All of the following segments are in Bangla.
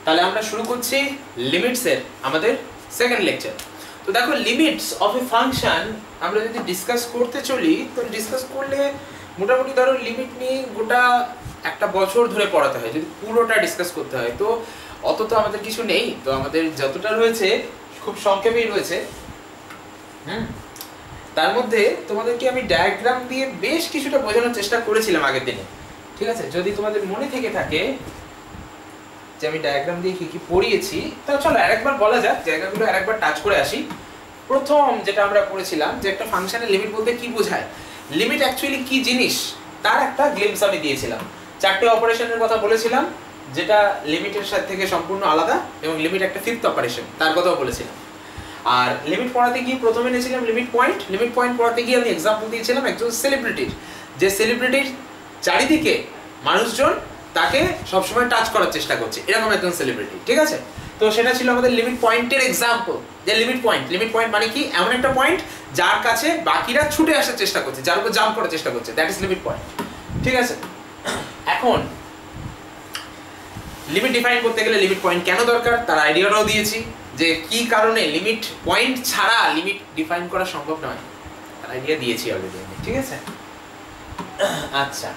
তাহলে আমরা শুরু করছি লিমিটস এর আমাদের সেকেন্ড লেকচার। তো দেখো লিমিটস অফ এ ফাংশন আমরা যদি ডিসকাস করতে চলি তো ডিসকাস করলে মোটামুটি ধরো লিমিট নিয়ে গোটা একটা বছর ধরে পড়াতে হয় যদি পুরোটা ডিসকাস করতে হয়। তো অত তো আমাদের কিছু নেই, তো আমাদের যতটা রয়েছে খুব সংক্ষেপেই রয়েছে। তার মধ্যে তোমাদেরকে আমি ডায়াগ্রাম দিয়ে বেশ কিছুটা বোঝানোর চেষ্টা করেছিলাম আগের দিনে, ঠিক আছে? যদি তোমাদের মনে থেকে থাকে যে আমি ডায়াগ্রাম দিয়ে কি কি পড়িয়েছি, তাহলে চলো আরেকবার বলা যাক, জায়গাগুলো আরেকবার টাচ করে আসি। প্রথম যেটা আমরা পড়েছিলাম যে একটা ফাংশনের লিমিট বলতে কি বোঝায়, লিমিট অ্যাকচুয়ালি কি জিনিস তার একটা গ্লিম্পস আমি দিয়েছিলাম। চারটে অপারেশনের কথা বলেছিলাম যেটা লিমিটের সাথে থেকে সম্পূর্ণ আলাদা, এবং লিমিট একটা ফিফথ অপারেশন তার কথাও বলেছিলাম। আর লিমিট পড়াতে গিয়ে প্রথমে নিয়েছিলাম লিমিট পয়েন্ট। লিমিট পয়েন্ট পড়াতে গিয়ে আমি এক্সাম্পল দিয়েছিলাম একজন সেলিব্রিটির, যে সেলিব্রিটির চারিদিকে মানুষজন তাকে সবসময় টাচ করার চেষ্টা করছে, এরকম একজন সেলিব্রিটি, ঠিক আছে? তো সেটা ছিল আমাদের লিমিট পয়েন্টের এক্সাম্পল। যে লিমিট পয়েন্ট মানে কি, এমন একটা পয়েন্ট যার কাছে বাকিরা ছুটে আসার চেষ্টা করছে, যার উপর জাম্প করার চেষ্টা করছে, দ্যাট ইজ লিমিট পয়েন্ট, ঠিক আছে? এখন লিমিট ডিফাইন করতে গেলে লিমিট পয়েন্ট কেন দরকার তার আইডিয়াটাও দিয়েছি, যে কি কারণে লিমিট পয়েন্ট ছাড়া লিমিট ডিফাইন করা সম্ভব নয়, তার আইডিয়া দিয়েছি অলরেডি, ঠিক আছে? আচ্ছা,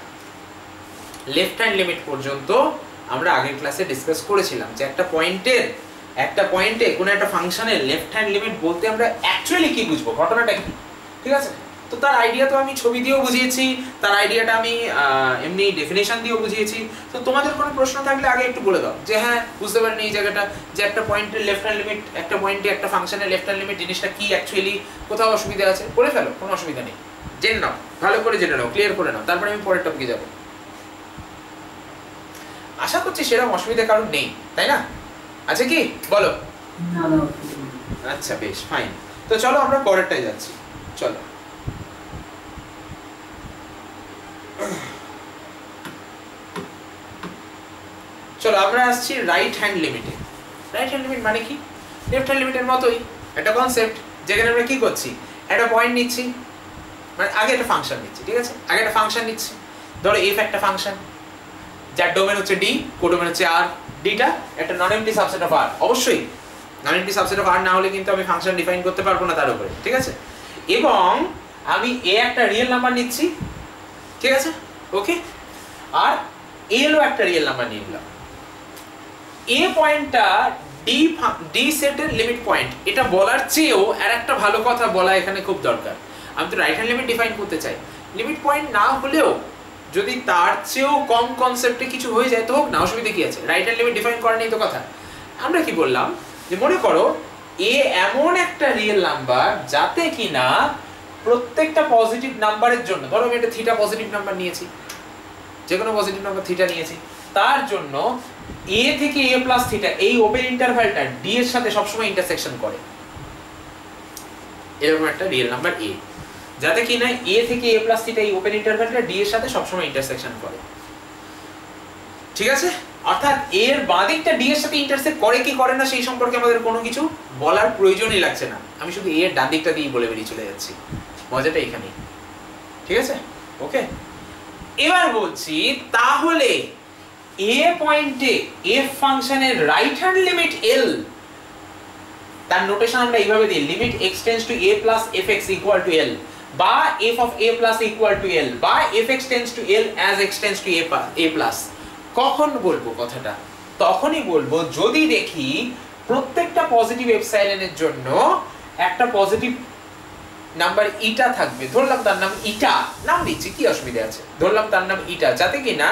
লেফট হ্যান্ড লিমিট পর্যন্ত আমরা আগের ক্লাসে ডিসকাস করেছিলাম যে একটা পয়েন্টে কোনো একটা ফাংশনের লেফট হ্যান্ড লিমিট বলতে আমরা অ্যাকচুয়ালি কি বুঝবো, ঘটনাটা কি, ঠিক আছে? তো তার আইডিয়া তো আমি ছবি দিয়েও বুঝিয়েছি, তার আইডিয়াটা আমি এমনি ডেফিনেশন দিয়েও বুঝিয়েছি। তো তোমাদের কোনো প্রশ্ন থাকলে আগে একটু বলে দাও যে হ্যাঁ বুঝতে পারিনি এই জায়গাটা, যে একটা পয়েন্টের লেফট হ্যান্ড লিমিট, একটা পয়েন্টে একটা ফাংশনের লেফট হ্যান্ড লিমিট জিনিসটা কি অ্যাকচুয়ালি, কোথাও অসুবিধা আছে বলে ফেলো, কোনো অসুবিধা নেই, জেনে নাও, ভালো করে জেনে নাও, ক্লিয়ার করে নাও, তারপরে আমি পরের টপিকে যাবো। আশা করছি সেরকম অসুবিধা কারণ নেই, তাই না? আছে কি বলো? আচ্ছা বেশ, ফাইন। তো চলো আমরা পরেরটাই যাচ্ছি, চলো। চলো আমরা আসছি রাইট হ্যান্ড লিমিটে। রাইট হ্যান্ড লিমিট মানে কি, লেফট হ্যান্ড লিমিটের মতোই একটা কনসেপ্ট, যেখানে আমরা কি করছি, একটা পয়েন্ট নিচ্ছি, মানে আগে একটা ফাংশন নিচ্ছি, ঠিক আছে? আগে একটা ফাংশন নিচ্ছি, ধরো এফ একটা ফাংশন যার ডোমেন হচ্ছে ডি, কোডোমেন হচ্ছে আর। ডিটা একটা নন এমপ্টি সাবসেট অফ আর, অবশ্যই নন এমপ্টি সাবসেট অফ আর না হলে কিন্তু আমি ফাংশন ডিফাইন করতে পারবো না তার উপরে, ঠিক আছে? এবং আমি এ একটা রিয়েল নাম্বার নিচ্ছি, ঠিক আছে? ওকে, আর এলও একটা রিয়েল নাম্বার নিয়ে নিলাম। এ পয়েন্টটা ডি সেটের লিমিট পয়েন্ট, এটা বলার চেয়েও আর একটা ভালো কথা বলা এখানে খুব দরকার। আমি তো রাইট হ্যান্ড লিমিট ডিফাইন করতে চাই, লিমিট পয়েন্ট না হলেও যদি তার চেয়েও কম কনসেপ্টে কিছু হয়ে যায় তো হোক না, অসুবিধা কি আছে? রাইট হ্যান্ড লিমিট ডিফাইন করা নেই তো কথা। আমরা কি বললাম যে মনে করো এ এমন একটা রিয়েল নাম্বার যাতে কিনা প্রত্যেকটা পজিটিভ নাম্বারের জন্য, ধরো আমি একটা থিটা পজিটিভ নাম্বার নিয়েছি, যে কোনো পজিটিভ নাম্বার থিটা নিয়েছি, তার জন্য এ থেকে এ প্লাস থিটা এই ওপেন ইন্টারভ্যালটা ডি এর সাথে সবসময় ইন্টারসেকশন করে, এরকম একটা রিয়েল নাম্বার এ, যাতে কিনা এ থেকে এ প্লাস থিটা এই ওপেন ইন্টারভ্যালটা ডি এর সাথে সবসময় ইন্টারসেকশন করে, ঠিক আছে? অর্থাৎ এর বাঁদিকটা ডি এর সাথে ইন্টারসেক্ট করে কি করে না সেই সম্পর্কে আমাদের কোনো কিছু বলার প্রয়োজনই লাগছে না, আমি শুধু এর ডান দিকটা দিয়ে বলে বেরিয়ে চলে যাচ্ছি, মজাটা এখানেই, ঠিক আছে? ওকে, এবার বলছি তাহলে এ পয়েন্টে এফ ফাংশনের রাইট হ্যান্ড লিমিট এল, তার নোটেশন আমরা এইভাবে দিই, limit x tends to a plus f x equal to L, বা f of a plus equal to L, বা f x tends to L as x tends to a plus. কখন বলবো কথাটা? তখনই বলবো যদি দেখি প্রত্যেকটা পজিটিভ এপসাইলনের জন্য একটা পজিটিভ নাম্বার ইটা থাকবে, ধরলাম তার নাম ইটা, নাম দিচ্ছি কি অসুবিধা আছে, ধরলাম তার নাম ইটা, যাতে কিনা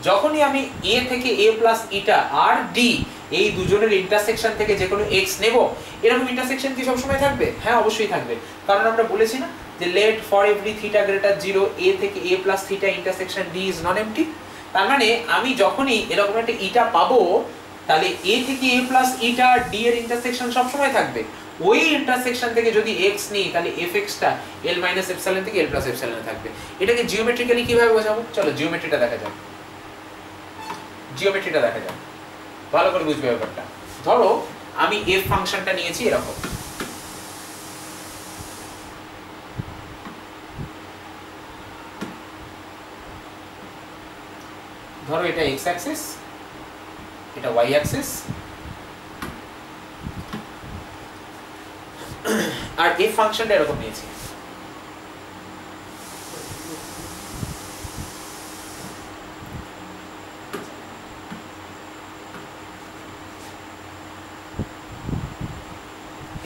যখনই আমি এ থেকে a plus eta R D এই দুজনের ইন্টারসেকশন থেকে যে কোনো এক্স নেব, এরকম ইন্টারসেকশন কি সবসময় থাকবে? হ্যাঁ অবশ্যই থাকবে, কারণ আমরা বলেছি না যে let for every theta greater 0 a থেকে a plus theta intersection D is non empty. তার মানে আমি যখনই এরকম একটা ইটা পাবো, তাহলে এ থেকে এ প্লাস ইটা ডি এর ইন্টারসেকশন সবসময় থাকবে, ওই ইন্টারসেকশন থেকে যদি x নিই তাহলে fx টা l মাইনাস এপসাইলন থেকে l প্লাস এপসাইলনে থাকবে। এটাকে জিওমেট্রিক্যালি কিভাবে বোঝাবো? চলো জিওমেট্রিটা দেখা যাক, ভালো করে বুঝবে ব্যাপারটা। ধরো আমি f ফাংশনটা নিয়েছি এরকম, ধরো এটা x অ্যাক্সিস, এটা ওয়াই অ্যাক্সিস, আর এই ফাংশনটা এরকম নিয়েছি।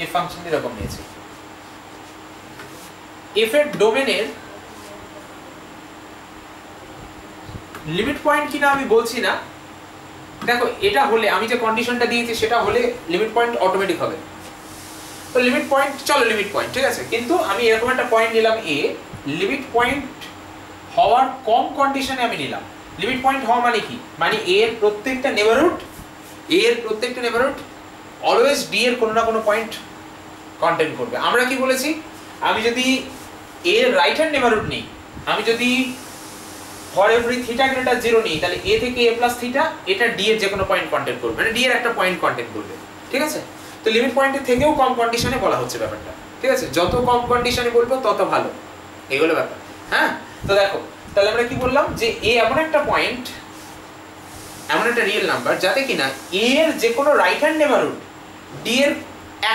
এই ফাংশন এরকম নিয়েছি। এফ এর ডোমেনের লিমিট পয়েন্ট কিনা আমি বলছি না, দেখো এটা হলে আমি যে কন্ডিশনটা দিয়েছি সেটা হলে লিমিট পয়েন্ট অটোমেটিক হবে। তো লিমিট পয়েন্ট, চলো লিমিট পয়েন্ট ঠিক আছে, কিন্তু আমি এরকম একটা পয়েন্ট নিলাম এ, লিমিট পয়েন্ট হওয়ার কম কন্ডিশনে আমি নিলাম। লিমিট পয়েন্ট হওয়া মানে কি, মানে এ এর প্রত্যেকটা নেবারহুড, এ এর প্রত্যেকটা নেবারহুড অলওয়েজ ডি এর কোনো না কোনো পয়েন্ট কন্টেন্ট করবে। আমরা কি বলেছি, আমি যদি এ এর রাইট হ্যান্ড নেবারহুড নিই, আমি যদি ফর এভরি থিটা গ্রেটার 0 নিই, তাহলে এ থেকে এ প্লাস থিটা এটা ডি এর যে কোনো পয়েন্ট কন্টেন্ট করবে, মানে ডি এর একটা পয়েন্ট কন্টেন্ট করবে, ঠিক আছে। তো লিমিট পয়েন্টের থেকেও কম কন্ডিশনে বলা হচ্ছে ব্যাপারটা, ঠিক আছে, যত কম কন্ডিশনে বলবো তত ভালো, এগুলো ব্যাপার। হ্যাঁ, তো দেখো তাহলে আমরা কি বললাম যে এ এমন একটা পয়েন্ট, এমন একটা রিয়েল নাম্বার যাতে কিনা এ এর যে কোনো রাইট হ্যান্ড নেবারহুড ডি এর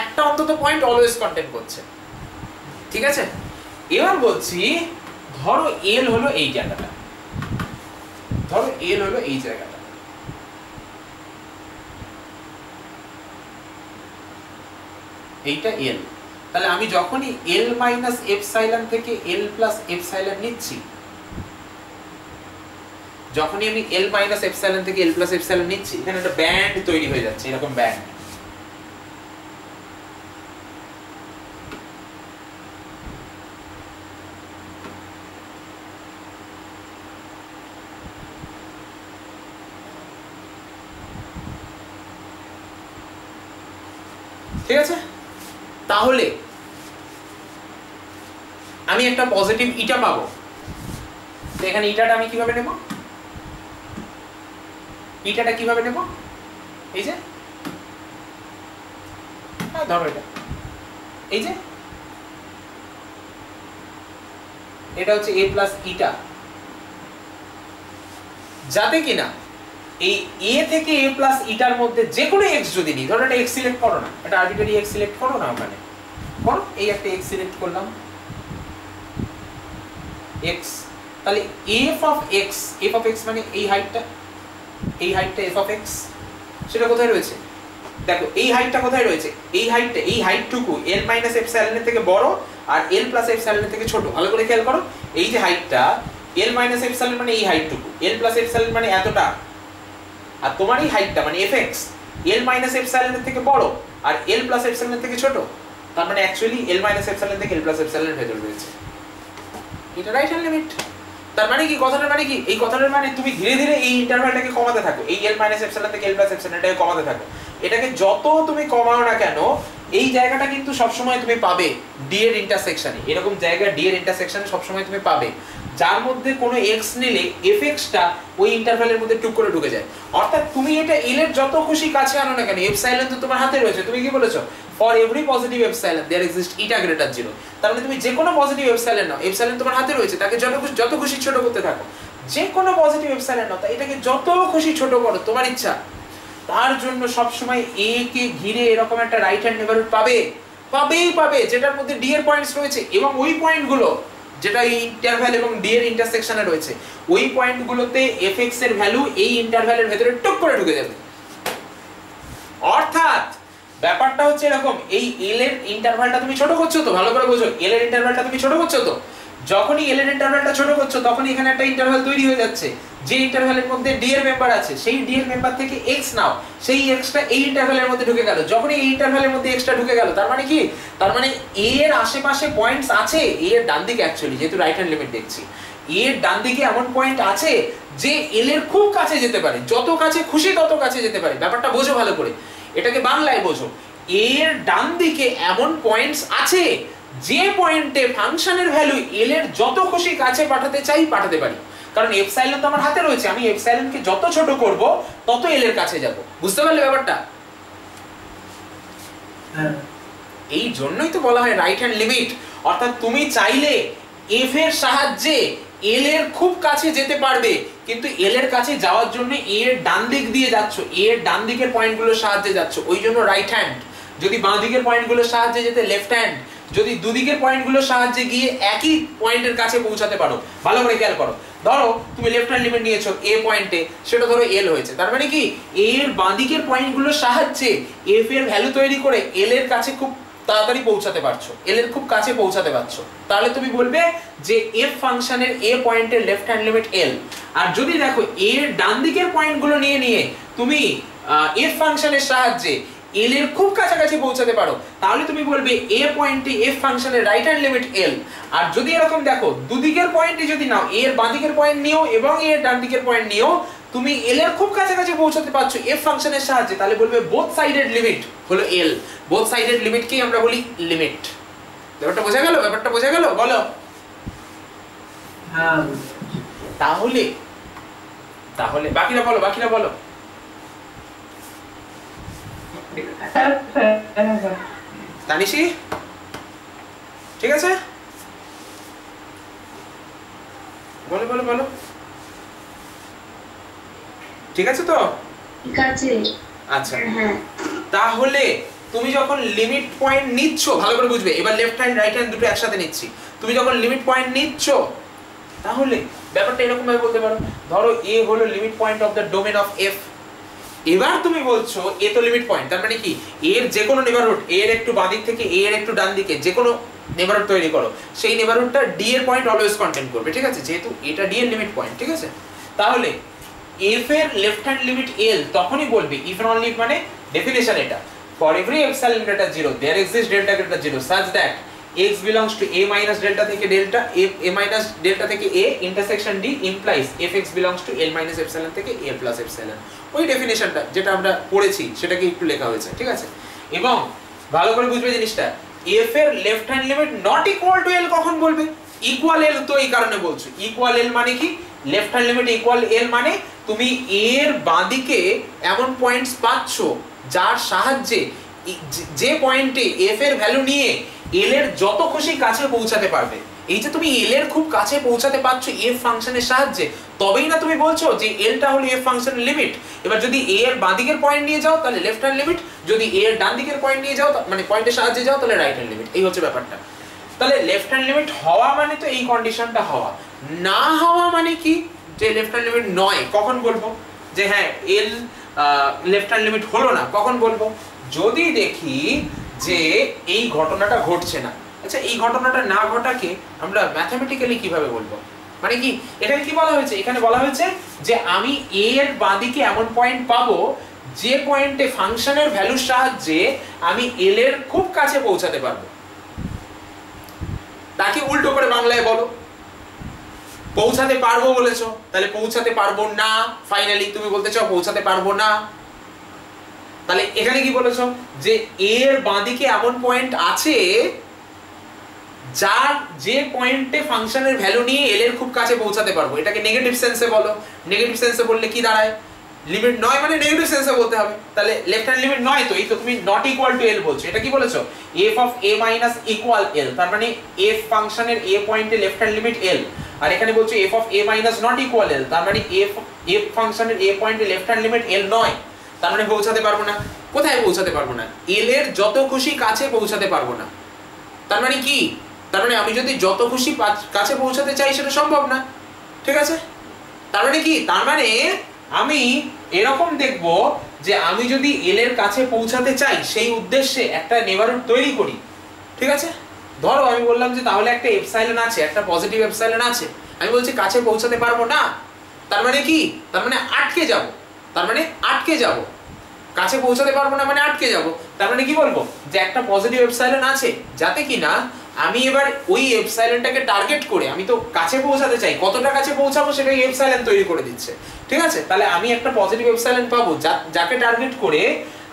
একটা অন্তত পয়েন্ট অলওয়েজ কন্টেন্ট করছে, ঠিক আছে। এবার বলছি ধরো এল হলো এই জায়গাটা, ধরো এল হলো এই জায়গাটা, এইটা এল, তাহলে আমি যখনই এল মাইনাস এপসাইলন থেকে এল প্লাস এপসাইলন নিচ্ছি, যখনই আমি এল মাইনাস এপসাইলন থেকে এল প্লাস এপসাইলন নিচ্ছি, এখানে একটা ব্যান্ড তৈরি হয়ে যাচ্ছে, এরকম ব্যান্ড। ঠিক আছে, তাহলে আমি একটা পজিটিভ ইটা পাবো, তো এখানে ইটাটা আমি কিভাবে নেব, ইটাটা কিভাবে নেব, এই যে ধরো এটা, এই যে এটা হচ্ছে a প্লাস ইটা, যাতে কিনা এই a থেকে a প্লাস ইটার মধ্যে যে কোনো x যদি নিই, ধরো এটা x সিলেক্ট করো না, এটা আরবিটারি x সিলেক্ট করো না, ওখানে করো, এই একটা x সিলেক্ট করলাম x, তাহলে f অফ x মানে এই হাইটটা, এই হাইটটা f অফ x, সেটা কোথায় রয়েছে, দেখো এই হাইটটা কোথায় রয়েছে, এই হাইটটা, এই হাইটটুকু l মাইনাস এপসাইলনের থেকে বড় আর l প্লাস এপসাইলনের থেকে ছোট, ভালো করে খেয়াল করো, এই যে হাইটটা l মাইনাস এপসাইলন মানে এই হাইটটুকু, l প্লাস এপসাইলন মানে এতটা, আর তোমার এই হাইটটা মানে fx l মাইনাস এপসাইলনের থেকে বড় আর l প্লাস এপসাইলনের থেকে ছোট, তার মানে অ্যাকচুয়ালি l মাইনাস এপসাইলন থেকে l প্লাস এপসাইলনের ভেতর রয়েছে, এটা রাইট হ্যান্ড লিমিট। তার মানে কি, কথাটার মানে কি, এই কথাটার মানে তুমি ধীরে ধীরে এই ইন্টারভ্যালটাকে কমাতে থাকো, এই l মাইনাস এপসাইলন থেকে l প্লাস এপসাইলনটাকে কমাতে থাকো, এটাকে যত তুমি কমাও না কেন এই জায়গাটা কিন্তু সবসময় তুমি পাবে ডি এর ইন্টারসেকশনে, এরকম জায়গা ডি এর ইন্টারসেকশনে সবসময় তুমি পাবে যার মধ্যে কোনো x নিলে fxটা ওই ইন্টারভ্যালের মধ্যে টুক করে ঢুকে যায়। অর্থাৎ তুমি এটা l এর যত খুশি কাছে আনো না কেন, এপসাইলন তো তোমার হাতে রয়েছে, তুমি কি বলেছো, for every positive epsilon there exist eta greater 0, তার মানে তুমি যে কোনো পজিটিভ এপসাইলন নাও, এপসাইলন তোমার হাতে রয়েছে, তাকে যত খুশি ছোট করতে থাকো, যে কোনো পজিটিভ এপসাইলন নাও, এটাকে যত খুশি ছোট করো তোমার ইচ্ছা, তার জন্য সব সময় a কে ঘিরে এরকম একটা রাইট হ্যান্ড নেবারহুড পাবে যেটার মধ্যে d এর পয়েন্টস রয়েছে, এবং ওই পয়েন্টগুলো যেটা এই ইন্টারভ্যাল এবং d এর ইন্টারসেকশনে রয়েছে, ওই পয়েন্টগুলোতে fx এর ভ্যালু এই ইন্টারভ্যালের ভেতরে টুক করে ঢুকে যাবে। অর্থাৎ ব্যাপারটা হচ্ছে এরকম, এই l এর ইন্টারভ্যালটা তুমি ছোট করছো তো, ভালো করে বোঝো, l এর ইন্টারভ্যালটা তুমি ছোট করছো তো, যখনই l এর ইন্টারভ্যালটা ছোট করছো তখনই এখানে একটা ইন্টারভ্যাল তৈরি হয়ে যাচ্ছে, যে ইন্টারভ্যালের মধ্যে d এর মেম্বার আছে, সেই d এর মেম্বার থেকে x নাও, সেই x টা এই ইন্টারভ্যালের মধ্যে ঢুকে গেল, যখনই এই ইন্টারভ্যালের মধ্যে x টা ঢুকে গেল, তার মানে কি, তার মানে a এর আশেপাশে পয়েন্টস আছে, a এর ডান দিকে অ্যাকচুয়ালি যেহেতু রাইট হ্যান্ড লিমিট দেখছি, a এর ডান দিকে এমন পয়েন্ট আছে যে l এর খুব কাছে যেতে পারে, যত কাছে খুশি তত কাছে যেতে পারে, ব্যাপারটা বোঝো ভালো করে, এটাকে বাংলায় বোঝো, a এর ডান দিকে এমন পয়েন্টস আছে যে পয়েন্টে ফাংশনের ভ্যালু l এর যত খুশি কাছে পাঠাতে চাই পাঠাতে পারি, কারণ এপসাইলন তো আমার হাতে রয়েছে, আমি এপসাইলনকে যত ছোট করব তত l এর কাছে যাব, বুঝতে পারলে ব্যাপারটা? হ্যাঁ, এই জন্যই তো বলা হয় রাইট হ্যান্ড লিমিট, অর্থাৎ তুমি চাইলে f এর সাহায্যে l এর খুব কাছে যেতে পারবে, কিন্তু এল এর কাছে যাওয়ার জন্য এ এর ডান দিক দিয়ে যাচ্ছ, এ এর ডান দিকের পয়েন্টগুলোর সাহায্যে যাচ্ছ, ওই জন্য রাইট হ্যান্ড। যদি বাঁ দিকের পয়েন্টগুলোর সাহায্যে যেতে লেফট হ্যান্ড। যদি দুদিকের পয়েন্টগুলোর সাহায্যে গিয়ে একই পয়েন্টের কাছে পৌঁছাতে পারো, ভালো করে খেয়াল করো। ধরো তুমি লেফট হ্যান্ড লিমিট নিয়েছো এ পয়েন্টে, সেটা ধরো এল হয়েছে, তার মানে কি এ এর বাঁ দিকের পয়েন্টগুলোর সাহায্যে এফ এর ভ্যালু তৈরি করে এল এর কাছে খুব তাড়াতাড়ি পৌঁছাতে পারছো, এল এর খুব কাছে পৌঁছাতে পারছো, তাহলে তুমি বলবে যে এফ ফাংশনের এ পয়েন্টের লেফট হ্যান্ড লিমিট এল। আর যদি দেখো এ এর ডান দিকের পয়েন্টগুলো নিয়ে তুমি এফ ফাংশনের সাহায্যে এল এর খুব কাছাকাছি পৌঁছাতে পারো, তাহলে তুমি বলবে এ পয়েন্টে এফ ফাংশনের রাইট হ্যান্ড লিমিট এল। আর যদি এরকম দেখো দুদিকের পয়েন্টে যদি নাও, এ এর বাঁ দিকের পয়েন্ট নিও এবং এ এর ডান দিকের পয়েন্ট নিও, তুমি এল এর খুব কাছাকাছি পৌঁছাতে পারছো এফ ফাংশনের সাহায্যে, তাহলে বলবে বোথ সাইডেড লিমিট হলো এল। বোথ সাইডেড লিমিটকেই আমরা বলি লিমিট। ব্যাপারটা বোঝা গেল? ব্যাপারটা বোঝা গেল? বলো। হ্যাঁ, তাহলে তাহলে বাকিরা বলো, বাকিরা বলো। তানিশি ঠিক আছে, বলো বলো বলো। ঠিক আছে তো? ঠিক আছে। আচ্ছা, হ্যাঁ, তাহলে তুমি যখন লিমিট পয়েন্ট নিচ্ছ, ভালো করে বুঝবে, এবার লেফট হ্যান্ড রাইট হ্যান্ড দুটো একসাথে নিচ্ছি। তুমি যখন লিমিট পয়েন্ট নিচ্ছ, তাহলে ব্যাপারটা এরকম ভাবে বলতে পারো, ধরো এ হলো limit point of the domain of F. এবার তুমি বলছো এ তো লিমিট পয়েন্ট, তার মানে কি এর যে কোনো নেবারহুড, এর একটু বাঁ দিক থেকে এর একটু ডান দিকে যে কোনো নেবারহুড তৈরি করো, সেই নেবারহুডটা ডি এর পয়েন্ট অলওয়েজ কন্টেইন করবে, ঠিক আছে, যেহেতু এটা ডি এর লিমিট পয়েন্ট, ঠিক আছে। তাহলে এফ এর লেফট হ্যান্ড লিমিট এল তখনই বলবে ইফ এন্ড অনলি, মানে ডেফিনিশন এটা, for every epsilon greater 0 there exist delta greater 0 such দ্যাট x belongs to a minus delta থেকে delta, a minus delta থেকে a intersection d implies fx belongs to l minus epsilon থেকে a plus epsilon। ওই ডেফিনিশনটা যেটা আমরা পড়েছি সেটাকে একটু লেখা হয়েছে, ঠিক আছে। এবং ভালো করে বুঝবে জিনিসটা, f এর left hand limit not equal to l কখন বলবে? ইকুয়াল l তো এই কারণে বলছো। ইকুয়াল l মানে কি? Left hand limit equal l মানে তুমি a এর বাঁদিকে এমন পয়েন্টস পাচ্ছো যার সাহায্যে যে পয়েন্টে f এর ভ্যালু নিয়ে l এর যত খুশি কাছে পৌঁছাতে পারবে। এই যে তুমি l এর খুব কাছে পৌঁছাতে পারছো f ফাংশনের সাহায্যে, তবেই না তুমি বলছো যে l টা হলো f ফাংশনের লিমিট। এবার যদি a এর বাঁ দিকের পয়েন্ট নিয়ে যাও তাহলে লেফট হ্যান্ড লিমিট, যদি a এর ডান দিকের পয়েন্ট নিয়ে যাও মানে পয়েন্টের সাহায্যে যাও তাহলে রাইট হ্যান্ড লিমিট। এই হচ্ছে ব্যাপারটা। তাহলে লেফট হ্যান্ড লিমিট হওয়া মানে তো এই কন্ডিশনটা হওয়া, না হওয়া মানে কি? যে লেফট হ্যান্ড লিমিট নয়, কখন বলবো যে হ্যাঁ l লেফট হ্যান্ড লিমিট হলো না? কখন বলবো? যদি দেখি যে এই ঘটনাটা ঘটছে না। আচ্ছা, এই ঘটনাটা না ঘটাকে আমরা ম্যাথমেটিক্যালি কিভাবে বলবো? মানে কি এখানে কি বলা হয়েছে? এখানে বলা হয়েছে যে আমি a এর বাঁদিকে এমন পয়েন্ট পাবো যে পয়েন্টে ফাংশনের ভ্যালুর সাহায্যে আমি l এর খুব কাছে পৌঁছাতে পারবো। তাকে উল্টো করে বাংলায় বলো। পৌঁছাতে পারবো বলেছো, তাহলে পৌঁছাতে পারবো না, ফাইনালি তুমি বলতে চাও পৌঁছাতে পারবো না। তাহলে এখানে কি বলেছো? যে এর বাঁদিকে এমন পয়েন্ট আছে যার যে পয়েন্টে ফাংশনের ভ্যালু নিয়ে এল এর খুব কাছে পৌঁছাতে পারবো। এটাকে নেগেটিভ সেন্সে বলো। নেগেটিভ সেন্সে বললে কি দাঁড়ায়? লিমিট নয় মানে নেগেটিভ সেন্সে বলতে হবে। তাহলে লেফট হ্যান্ড লিমিট নয়, তো এই তো তুমি নট ইকুয়াল টু এল বলছো। এটা কি বলেছো? F of a minus equal L, তার মানে এফ ফাংশনের এ পয়েন্টে লেফট হ্যান্ড লিমিট এল। আর এখানে বলছো f of a minus not equal L, তার মানে এফ ফাংশনের এ পয়েন্টে লেফট হ্যান্ড লিমিট এল নয়, তার মানে পৌঁছাতে পারবো না। কোথায় পৌঁছাতে পারবো না? এল এর যত খুশি কাছে পৌঁছাতে পারবো না। তার মানে কি? তার মানে আমি যদি যত খুশি কাছে পৌঁছাতে চাই সেটা সম্ভব না, ঠিক আছে। তার মানে কি? তার মানে আমি এরকম দেখবো যে আমি যদি এল এর কাছে পৌঁছাতে চাই সেই উদ্দেশ্যে একটা নেবারহুড তৈরি করি, ঠিক আছে। ধরো আমি বললাম যে তাহলে একটা এপসাইলন আছে, একটা পজিটিভ এপসাইলন আছে, আমি বলছি কাছে পৌঁছাতে পারবো না। তার মানে কি? তার মানে আটকে যাব। তার মানে আটকে যাব, কাছে পৌঁছাতে পারবো না মানে আটকে যাব। তার মানে কি বলবো? যে একটা পজিটিভ এপসাইলন আছে যাতে কিনা আমি এবার ওই এপসাইলনটাকে টার্গেট করে, আমি তো কাছে পৌঁছাতে চাই, কতটা কাছে পৌঁছাবো সেটাই এপসাইলন তৈরি করে দিচ্ছে, ঠিক আছে। তাহলে আমি একটা পজিটিভ এপসাইলন পাবো যাকে টার্গেট করে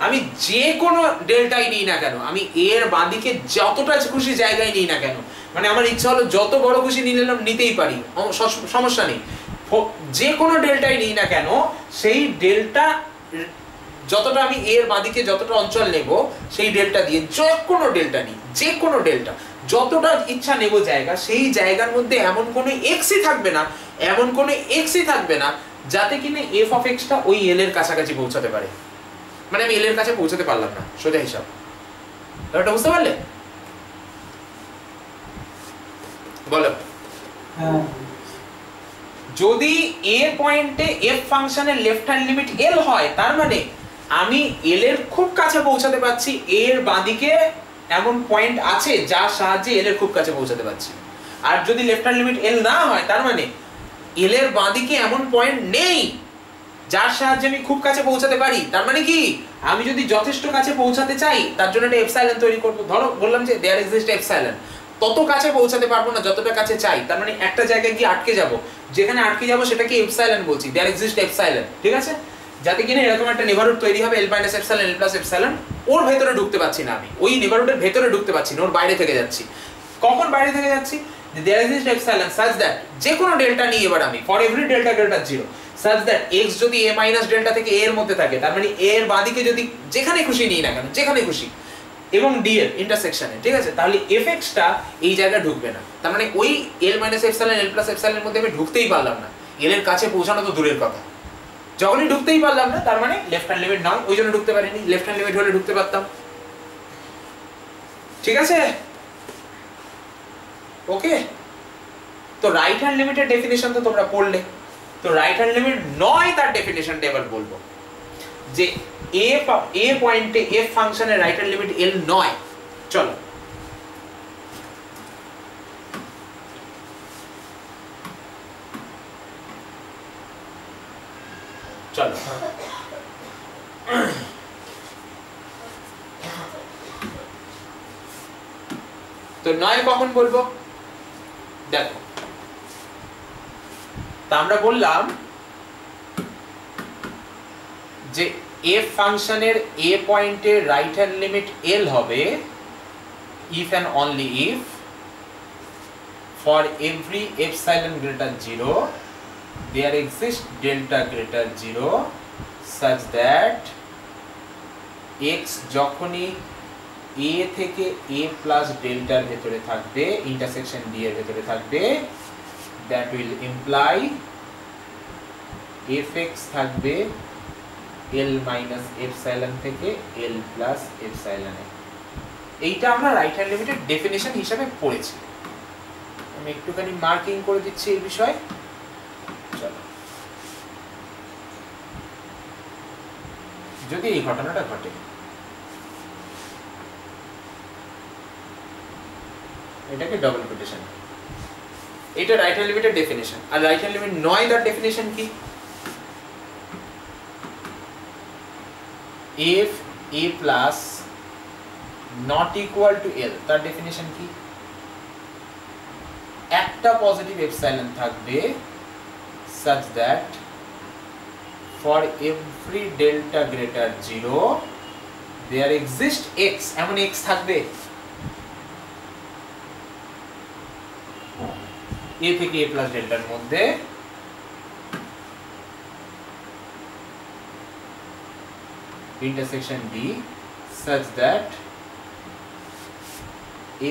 আমি যে কোনো ডেল্টাই নিই না কেন, আমি এর বাঁদিকে যতটা খুশি জায়গায় নিই না কেন, মানে আমার ইচ্ছা হলো যত বড় খুশি নিতেই পারি, সমস্যা নেই, যে কোনো ডেল্টাই নিই না কেন, সেই ডেল্টা যতটা আমি a এর বাঁদিকে যতটা অঞ্চল নেব সেই ডেল্টা দিয়ে যে কোনো ডেল্টা নিই, যে কোনো ডেল্টা যতটা ইচ্ছা নেব জায়গা, সেই জায়গার মধ্যে এমন কোনো এক্সই থাকবে না, এমন কোনো এক্সই থাকবে না যাতে কিনা এফ অফ এক্সটা ওই এল এর কাছাকাছি পৌঁছাতে পারে। মানে আমি এল এর কাছে পৌঁছাতে পারলাম না, সোজা হিসাব। ব্যাপারটা বুঝতে পারলে? বলো। যদি এ পয়েন্টে এফ ফাংশনের লেফট হ্যান্ড লিমিট এল হয়, তার মানে আমি এল এর খুব কাছে পৌঁছাতে পারছি, এর বাঁদিকে এমন পয়েন্ট আছে যার সাহায্যে এল এর খুব কাছে পৌঁছাতে পারছি। আর যদি লেফট হ্যান্ড লিমিট এল না হয়, তার মানে এল এর বাঁদিকে এমন পয়েন্ট নেই যার সাহায্যে আমি খুব কাছে পৌঁছাতে পারি। তার মানে কি, আমি যদি যথেষ্ট কাছে পৌঁছাতে চাই তার জন্য একটা এপসাইলন তৈরি করব। ধরো বললাম যে দেয়ার এক্সিস্ট এপসাইলন, তত কাছে পৌঁছাতে পারবো না যতটা কাছে চাই, তার মানে একটা জায়গায় গিয়ে আটকে যাব, যেখানে আটকে যাব সেটাকে এপসাইলন বলছি, দেয়ার এক্সিস্ট এপসাইলন। ঠিক আছে, যাতে কিনা এরকম একটা নেভারহুড তৈরি হবে এল মাইনাস এপসাইলন এল প্লাস এপসাইলন, ওর ভেতরে ঢুকতে পারছি না আমি, ওই নেভারহুডের ভেতরে ঢুকতে পারছি না, ওর বাইরে থেকে যাচ্ছি। কখন বাইরে থেকে যাচ্ছি? There exist epsilon such that, যে কোনো ডেল্টা নিই এবার আমি, for every delta greater 0 such that x যদি a মাইনাস ডেল্টা থেকে a এর মধ্যে থাকে, তার মানে a এর বাঁদিকে যদি যেখানে খুশি নিই না কেন, যেখানে খুশি, এবং d এর ইন্টারসেকশনে, ঠিক আছে, তাহলে fx টা এই জায়গায় ঢুকবে না। তার মানে ওই l minus epsilon l plus এপসাইলনের মধ্যে আমি ঢুকতেই পারলাম না, l এর কাছে পৌঁছানো তো দূরের কথা। যখনই ঢুকতেই পারলাম না, তার মানে লেফট হ্যান্ড লিমিট নয়, ওই জন্য ঢুকতে পারিনি। লেফট হ্যান্ড লিমিট হলে ঢুকতে পারতাম। ঠিক আছে, ওকে। তো রাইট হ্যান্ড লিমিটের ডেফিনিশন তো তোমরা পড়লে, তো রাইট হ্যান্ড লিমিট নয় তার ডেফিনিশনটা এবার বলবো, যে এ পয়েন্টে এফ ফাংশনের রাইট হ্যান্ড লিমিট এল নয়। চলো চলো তো নয় কখন বলবো দেখো, তা আমরা বললাম যে এফ ফাংশনের এ পয়েন্টের রাইট হ্যান্ড লিমিট এল হবে if and only if for every epsilon greater 0 there exists delta greater 0 such that x যখনই a থেকে a plus delta এর ভেতরে থাকবে, ইন্টারসেকশন d এর ভেতরে থাকবে, that will imply fx থাকবে l minus epsilon থেকে l plus epsilon এ। এইটা আমরা রাইট হ্যান্ড লিমিটের ডেফিনিশন হিসেবে পড়েছি। আমি একটুখানি মার্কিং করে দিচ্ছি এই বিষয়ে। চলো, যদি এই ঘটনাটা ঘটে, এটাকে ডাবল কোটেশন, এটা রাইট হ্যান্ড লিমিটের ডেফিনিশন। আর রাইট হ্যান্ড লিমিট নয় তার ডেফিনিশন কি? if a plus not equal to l, তার ডেফিনিশন কি? একটা পজিটিভ এপসাইলন থাকবে such that for every delta greater 0 there exists x, এমন x থাকবে a থেকে a plus delta এর মধ্যে intersection D such that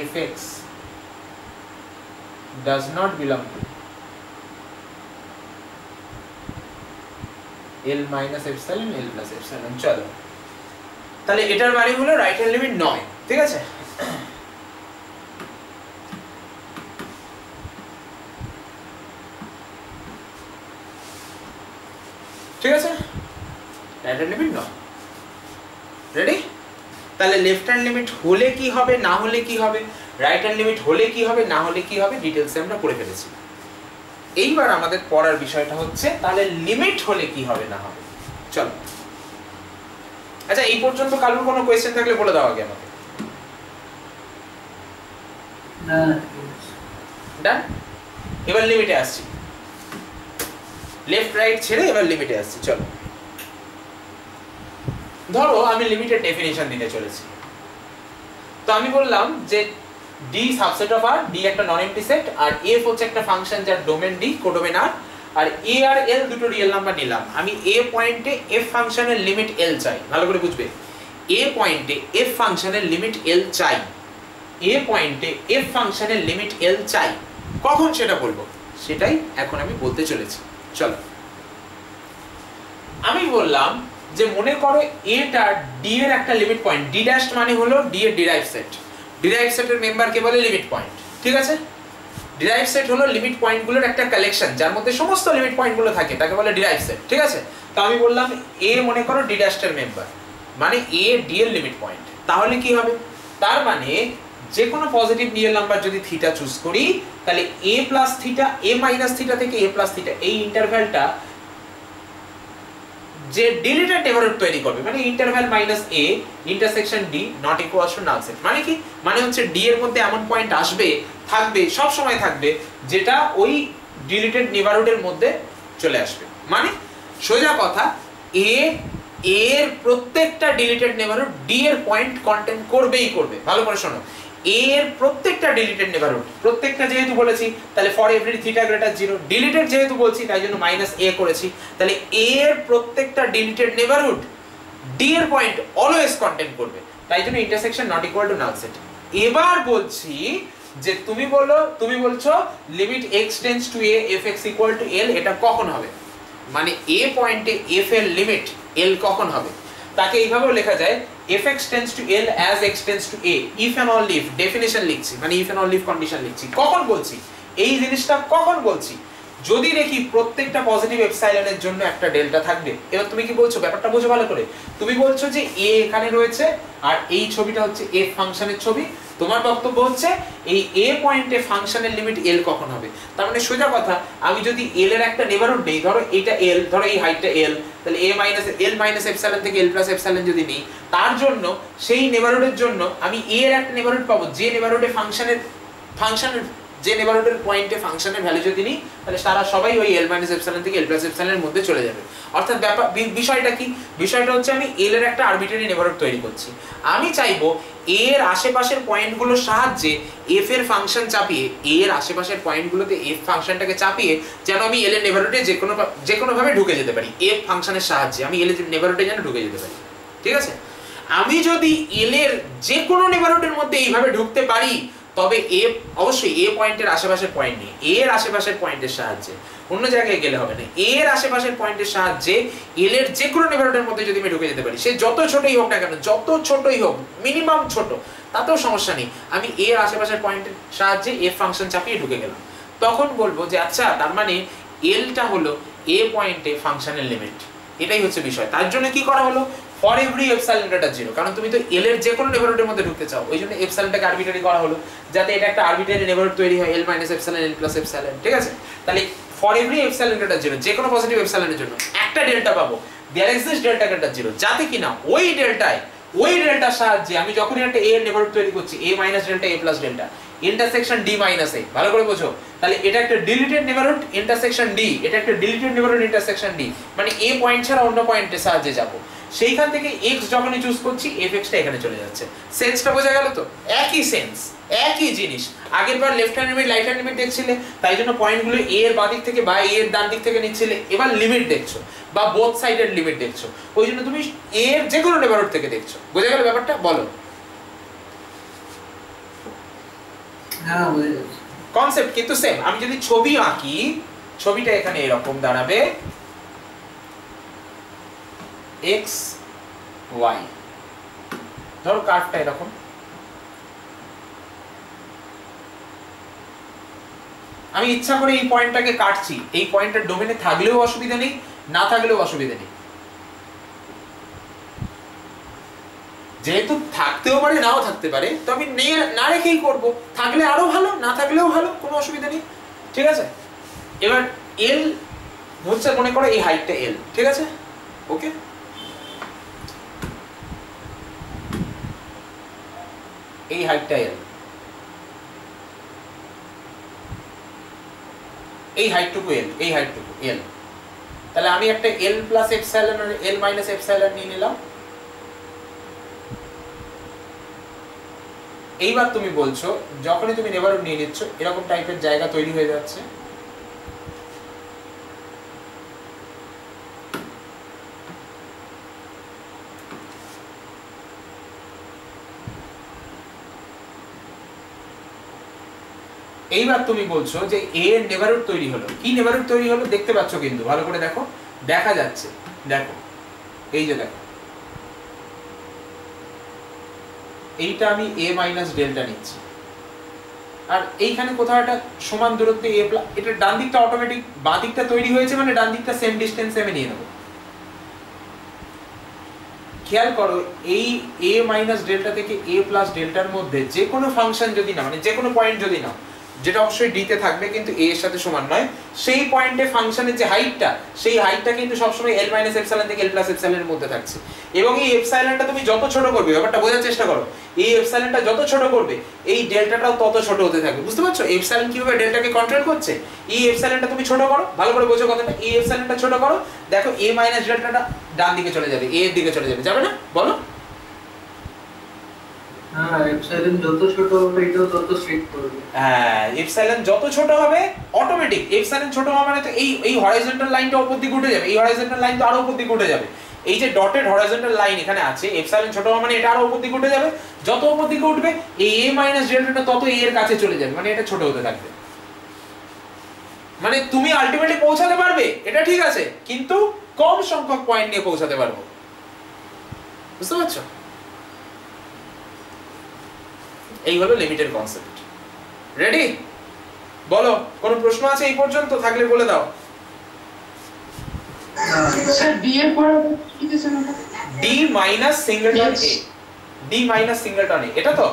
fx does not belong to l minus epsilon l plus epsilon। চলো, তাহলে এটার মানে হলো রাইট হ্যান্ড লিমিট নয়। ঠিক আছে, ঠিক আছে, রাইট হ্যান্ড লিমিট নয়। রেডি? তাহলে লেফট হ্যান্ড লিমিট হলে কি হবে, না হলে কি হবে, রাইট হ্যান্ড লিমিট হলে কি হবে, না হলে কি হবে, ডিটেইলসে আমরা পড়ে ফেলেছি। এইবার আমাদের পড়ার বিষয়টা হচ্ছে তাহলে লিমিট হলে কি হবে, না হবে। চলো, আচ্ছা এই পর্যন্ত কালুর কোনো কোয়েশ্চেন থাকলে বলে দাও আগে আমাকে। না, ডান। এবার লিমিটে আসছি, লেফট রাইট ছেড়ে এবার লিমিটে আসছি। চলো, ধরো আমি লিমিটের ডেফিনিশন দিতে চলেছি। তো আমি বললাম যে D subset of R, D একটা নন এমপ্টি সেট, আর F হচ্ছে একটা ফাংশন যার ডোমেন D, কোডোমেন R, আর এ আর এল দুটো রিয়েল নাম্বার নিলাম, আমি এ পয়েন্টে এফ ফাংশনের লিমিট এল চাই, ভালো করে বুঝবে, এ পয়েন্টে এফ ফাংশনের লিমিট এল চাই, এ পয়েন্টে এফ ফাংশনের লিমিট এল চাই, কখন সেটা বলবো, সেটাই এখন আমি বলতে চলেছি। চলো, আমি বললাম যে মনে করো এটা ডি এর একটা লিমিট পয়েন্ট, ডি ড্যাশ মানে হলো ডি এর ডিরাইভ সেট, ডিরাইভ সেটের মেম্বারকে বলে লিমিট পয়েন্ট, ঠিক আছে? ডিরাইভ সেট হলো লিমিট পয়েন্টগুলোর একটা কালেকশন যার মধ্যে সমস্ত লিমিট পয়েন্টগুলো থাকে, তাকে বলে ডিরাইভ সেট, ঠিক আছে? তো আমি বললাম এ মনে করো ডি ড্যাশ এর মেম্বার, মানে এ ডি এর লিমিট পয়েন্ট, তাহলে কি হবে, তার মানে যে কোনো পজিটিভ রিয়েল নাম্বার যদি থিটা চুজ করি তাহলে a plus theta, a minus theta থেকে a প্লাস থিটা, এই ইন্টারভ্যালটা যে ডিলিটেড নেইবারহুড তৈরি করবে, মানে interval minus a intersection d not equals to null set. মানে কি, মানে হচ্ছে d এর মধ্যে এমন পয়েন্ট আসবে, থাকবে, সব সময় থাকবে, যেটা ওই ডিলিটেড নেইবারহুডের মধ্যে চলে আসবে। মানে সোজা কথা, a এর প্রত্যেকটা ডিলিটেড নেইবারহুড d এর পয়েন্ট কন্টেইন করবেই করবে। ভালো করে শোনো, এর প্রত্যেকটা ডিলিটেড নেইবারহুড, প্রত্যেকটা যেহেতু বলেছি তাহলে for every theta greater 0, deleted যেহেতু বলছি তাই জন্য -a করেছি, তাহলে এর প্রত্যেকটা ডিলিটেড নেইবারহুড d এর পয়েন্ট অলওয়েজ কন্টেইন করবে, তাই জন্য intersection not equal to null set. এবার বলছি যে তুমি বলছো limit x tends to a fx equal to l, এটা কখন হবে, মানে a পয়েন্টে f এর লিমিট l কখন হবে, তাকে এইভাবেও লেখা যায় fx tends to l as x tends to a, if and only if, definition লিখছি, মানে if and only if condition লিখছি। কখন বলছি এই জিনিসটা, কখন বলছি, যদি দেখি প্রত্যেকটা পজিটিভ এপসাইলনের জন্য একটা ডেল্টা থাকবে। এবার তুমি কি বলছো, ব্যাপারটা বোঝো ভালো করে, তুমি বলছো যে a এখানে রয়েছে আর এই ছবিটা হচ্ছে f ফাংশনের ছবি, তোমার বক্তব্য হচ্ছে এই a পয়েন্টে ফাংশনের লিমিট l কখন হবে। তার মানে সোজা কথা, আমি যদি l এর একটা নেইবারহুড নেই, ধরো এটা l, ধরো এই হাইটটা l, তাহলে a minus l minus epsilon থেকে l প্লাস এপসাইলন যদি নিই, তার জন্য সেই নেইবারহুডের জন্য আমি a এর একটা নেইবারহুড পাবো, যে নেইবারহুডে ফাংশনের যে নেইবারহুডের পয়েন্টে ফাংশনের ভ্যালু যদি নিই, তাহলে তারা সবাই ওই l মাইনাস এপসাইলন থেকে l প্লাস এপসাইলনের মধ্যে চলে যাবে। অর্থাৎ বিষয়টা কি, বিষয়টা হচ্ছে আমি l এর একটা আরবিট্রারি নেইবারহুড তৈরি করছি, আমি চাইবো এর আশেপাশের পয়েন্টগুলোর সাহায্যে f এর ফাংশন চাপিয়ে, এর আশেপাশের পয়েন্টগুলোতে f ফাংশনটাকে চাপিয়ে যেন আমি l এর নেইবারহুডে যে কোনো ভাবে ঢুকে যেতে পারি, f ফাংশনের সাহায্যে আমি l এর নেইবারহুডে যেন ঢুকে যেতে পারি, ঠিক আছে? আমি যদি l এর যে কোনো নেইবারহুডের মধ্যে এইভাবে ঢুকতে পারি, তবে a অবশ্যই a পয়েন্টের আশেপাশের পয়েন্ট নেই, এর আশেপাশের পয়েন্টের সাহায্যে, অন্য জায়গায় গেলে হবে না, এর আশেপাশের পয়েন্টের সাহায্যে l এর যে কোনো নেইবারহুডের মধ্যে যদি আমি ঢুকে যেতে পারি, সে যত ছোটই হোক না কেন, যত ছোটই হোক, মিনিমাম ছোট, তাতেও সমস্যা নেই, আমি এর আশেপাশের পয়েন্টের সাহায্যে f ফাংশন চাপিয়ে ঢুকে গেলাম, তখন বলবো যে আচ্ছা, তার মানে lটা হলো a পয়েন্টে ফাংশনের লিমিট, এটাই হচ্ছে বিষয়। তার জন্য কি করা হলো, ফর এভরি এপসাইলন গ্রেটার 0, কারণ তুমি তো l এর যে কোনো নেইবারহুডের মধ্যে ঢুকতে চাও, ওই জন্য এপসাইলনটাকে আরবিট্রারি করা হলো, যাতে এটা একটা আরবিট্রারি নেইবারহুড তৈরি হয়, l minus epsilon l plus epsilon, ঠিক আছে? তাহলে ফর এভরি এপসাইলন গ্রেটার 0, যে কোনো পজিটিভ এপসাইলনের জন্য একটা ডেল্টা পাবো, দেয়ার এক্সিস্ট ডেল্টা গ্রেটার 0, যাতে কিনা ওই ডেল্টার সাহায্যে আমি যখনই একটা a এর নেইবারহুড তৈরি করছি, a minus delta a plus delta intersection d minus a, ভালো করে বোঝো, তাহলে এটা একটা ডিলিটেড নেইবারহুড ইন্টারসেকশন d, এটা একটা ডিলিটেড নেইবারহুড ইন্টারসেকশন d, মানে a পয়েন্ট ছাড়া অন্য পয়েন্টের সাহায্যে যাব, সেইখান থেকে x যখনই চুজ করছি fx টা এখানে চলে যাচ্ছে। সেন্সটা বোঝা গেল তো? একই সেন্স, একই জিনিস। আগের বার left hand limit right hand limit দেখছিলে, তাই জন্য পয়েন্টগুলো a এর বাঁ দিক থেকে বা a এর ডান দিক থেকে নিচ্ছিলে, এবার লিমিট দেখছো বা বোথ সাইডের লিমিট দেখছো, ওই জন্য তুমি a এর যে কোনো নেইবারহুড থেকে দেখছো। বোঝা গেল ব্যাপারটা? বলো। হ্যাঁ, বুঝে গেছি। কনসেপ্ট কিন্তু সেম। আমি যদি ছবি আঁকি, ছবিটা এখানে এরকম দাঁড়াবে x y, ধরো কার্ভটা এরকম, আমি ইচ্ছা করে এই পয়েন্টটাকে কাটছি, এই পয়েন্টের ডোমেনে থাকলেও অসুবিধা নেই, না থাকলেও অসুবিধা নেই, যেহেতু থাকতেও পারে নাও থাকতে পারে, তো আমি না রেখেই করব, থাকলে আরো ভালো, না থাকলেও ভালো, কোনো অসুবিধা নেই, ঠিক আছে? এবার l হচ্ছে, মনে করো এই হাইটটা l, ঠিক আছে? ওকে, এই হাইটটা l, এই হাইটটুকু l, এই হাইটটুকু l, তাহলে আমি একটা l প্লাস এপসাইলন আর l মাইনাস এপসাইলন নিয়ে নিলাম। এইবার তুমি বলছো, যখনই তুমি নেইবারহুড নিয়ে নিচ্ছ, এরকম টাইপের জায়গা তৈরি হয়ে যাচ্ছে, এইবার তুমি বলছো যে এ এর নেবারহুড তৈরি হলো। কি নেবারহুড তৈরি হলো দেখতে পাচ্ছ, কিন্তু ভালো করে দেখো, দেখা যাচ্ছে, দেখো এই যে দেখো, এইটা আমি a মাইনাস ডেল্টা নিচ্ছি, আর এইখানে কোথাও একটা সমান দূরত্বে a প্লাস, এটা ডান দিকটা অটোমেটিক, বাঁ দিকটা তৈরি হয়েছে মানে ডান দিকটা সেম ডিসটেন্স আমি নিয়ে নেব। খেয়াল করো, এই a মাইনাস ডেল্টা থেকে a প্লাস ডেল্টার মধ্যে যে কোনো ফাংশন যদি না, মানে যে কোনো পয়েন্ট যদি নাও, যেটা অবশ্যই d তে থাকবে কিন্তু a এর সাথে সমান নয়, সেই পয়েন্টে ফাংশনের যে হাইটটা, সেই হাইটটা কিন্তু সবসময় l মাইনাস এপসাইলন থেকে l প্লাস এপসাইলনের মধ্যে থাকছে। এবং এই এপসাইলনটা তুমি যত ছোট করবে, ব্যাপারটা বোঝার চেষ্টা করো, এই এপসাইলনটা যত ছোট করবে এই ডেল্টাটাও তত ছোট হতে থাকবে। বুঝতে পারছো এপসাইলন কিভাবে ডেল্টাকে কন্ট্রোল করছে? এই এপসাইলনটা তুমি ছোট করো, ভালো করে বোঝো কথাটা, এই এপসাইলনটা ছোট করো, দেখো a মাইনাস ডেল্টাটা ডান দিকে চলে যাবে, a এর দিকে চলে যাবে, যাবে না? বলো। হ্যাঁ, এপসাইলন যত ছোট হবে এটাও তত স্ট্রিক্ট করবে। হ্যাঁ, এপসাইলন যত ছোট হবে অটোমেটিক, এপসাইলন ছোট হওয়া মানে তো এই হরাইজন্টাল লাইনটা উপর দিকে উঠে যাবে, এই হরাইজন্টাল লাইন তো আরো উপর দিকে উঠে যাবে, এই যে ডটেড হরাইজন্টাল লাইন এখানে আছে, এপসাইলন ছোট হওয়া মানে এটা আরো উপর দিকে উঠে যাবে, যত উপর দিকে উঠবে এই a মাইনাস ডেল্টাটা তত a এর কাছে চলে যাবে, মানে এটা ছোট হতে থাকবে। মানে তুমি আলটিমেটলি পৌঁছাতে পারবে, এটা ঠিক আছে, কিন্তু কম সংখ্যক পয়েন্ট নিয়ে পৌঁছাতে পারবো। বুঝতে পারছো? এই হলো লিমিটের কনসেপ্ট। রেডি? বলো, কোনো প্রশ্ন আছে এই পর্যন্ত? থাকলে বলে দাও। স্যার ডি এর পরে কি দিয়েছেন ওটা? ডি মাইনাস সিঙ্গেলটন এ, ডি মাইনাস সিঙ্গেলটন এ, এটা তো?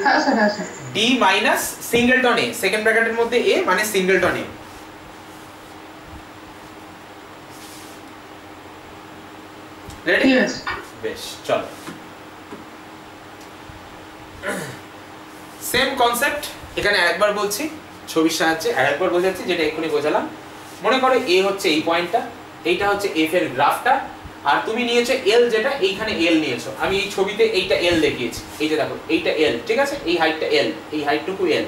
হ্যাঁ স্যার, হ্যাঁ স্যার। ডি মাইনাস সিঙ্গেলটন এ, সেকেন্ড ব্র্যাকেটের মধ্যে এ মানে সিঙ্গেলটন এ। রেডি? ইয়েস। বেশ, চলো। সেম কনসেপ্ট এখানে আরেকবার বলছি, ছবির সাহায্যে আরেকবার বোঝাচ্ছি, যেটা এক্ষুনি বোঝালাম। মনে করো এ হচ্ছে এই পয়েন্টটা, এইটা হচ্ছে এফ এর গ্রাফটা, আর তুমি নিয়েছো এল, যেটা এইখানে এল নিয়েছো, আমি এই ছবিতে এইটা এল দেখিয়েছি, এই যে দেখো এইটা এল, ঠিক আছে, এই হাইটটা এল, এই হাইটটুকু এল,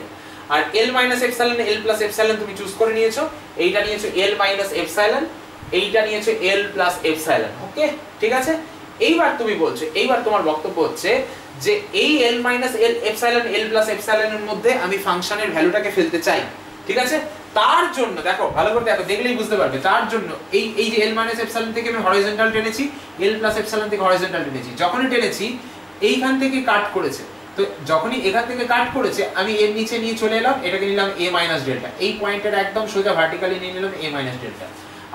আর এল মাইনাস এপসাইলন এল প্লাস এপসাইলন তুমি চুজ করে নিয়েছো, এইটা নিয়েছো এল মাইনাস এপসাইলন, এইটা নিয়েছো এল প্লাস এপসাইলন। ওকে, ঠিক আছে। এইবার তুমি বলছো, এইবার তোমার বক্তব্য হচ্ছে যে এই l minus l epsilon l plus এপসাইলনের মধ্যে আমি ফাংশনের ভ্যালুটাকে ফেলতে চাই, ঠিক আছে। তার জন্য দেখো, ভালো করে দেখো, দেখলেই বুঝতে পারবে, তার জন্য এই যে l মাইনাস এপসাইলন থেকে আমি হরাইজন্টাল টেনেছি, l প্লাস এপসাইলন থেকে হরাইজন্টাল টেনেছি, যখনই টেনেছি এইখান থেকে কাট করেছে, তো যখনই এখান থেকে কাট করেছে আমি এর নিচে নিয়ে চলে এলাম, এটাকে নিলাম a মাইনাস ডেল্টা, এই পয়েন্টের একদম সোজা ভার্টিক্যালি নিয়ে নিলাম a মাইনাস ডেল্টা,